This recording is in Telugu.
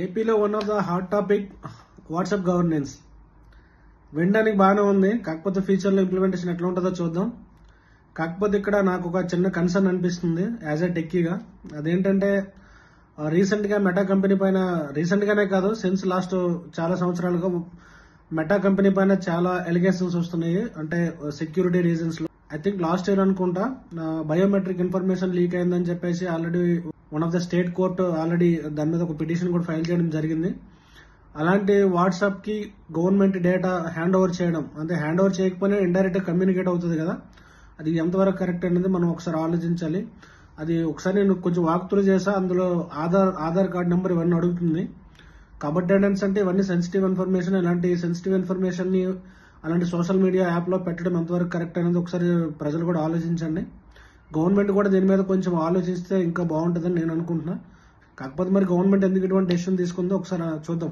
ఏపీలో one of the hot topic WhatsApp governance. వినడానికి బాగానే ఉంది, కాకపోతే ఫ్యూచర్లో ఇంప్లిమెంటేషన్ ఎట్లా ఉంటుందో చూద్దాం. కాకపోతే ఇక్కడ నాకు ఒక చిన్న కన్సర్న్ అనిపిస్తుంది యాజ్ ఎ టెక్కీగా. అదేంటంటే రీసెంట్గా మెటా కంపెనీ పైన, రీసెంట్గానే కాదు సిన్స్ లాస్ట్ చాలా సంవత్సరాలుగా మెటా కంపెనీ పైన చాలా ఎలిగేషన్స్ వస్తున్నాయి. అంటే సెక్యూరిటీ రీజన్స్ లో ఐ థింక్ లాస్ట్ ఇయర్ అనుకుంటా బయోమెట్రిక్ ఇన్ఫర్మేషన్ లీక్ అయిందని చెప్పేసి already one of the state court already దాని మీద ఒక పిటిషన్ కూడా ఫైల్ చేయడం జరిగింది. అలాంటి వాట్సాప్ కి గవర్నమెంట్ డేటా హ్యాండ్ ఓవర్ చేయడం, అంటే హ్యాండ్ ఓవర్ చేయకపోయినా ఇండైరెక్ట్ గా కమ్యూనికేట్ అవుతుంది కదా, అది ఎంతవరకు కరెక్ట్ అనేది మనం ఒకసారి ఆలోచించాలి. అది ఒకసారి నేను కొంచెం వాక్ త్రూ చేసా, అందులో ఆధార్ కార్డ్ నెంబర్ ఇవన్నీ అడుగుతుంది. కాబట్టి ఏంటంటే అంటే ఇవన్నీ సెన్సిటివ్ ఇన్ఫర్మేషన్, ఇలాంటి సెన్సిటివ్ ఇన్ఫర్మేషన్ ని అలాంటి సోషల్ మీడియా యాప్ లో పెట్టడం ఎంతవరకు కరెక్ట్ అనేది ఒకసారి ప్రజలు కూడా ఆలోచించండి. గవర్నమెంట్ కూడా దీని మీద కొంచెం ఆలోచిస్తే ఇంకా బాగుంటుందని నేను అనుకుంటున్నా. కాకపోతే మరి గవర్నమెంట్ ఎందుకు ఇటువంటి డెసిషన్ తీసుకుందో ఒకసారి చూద్దాం.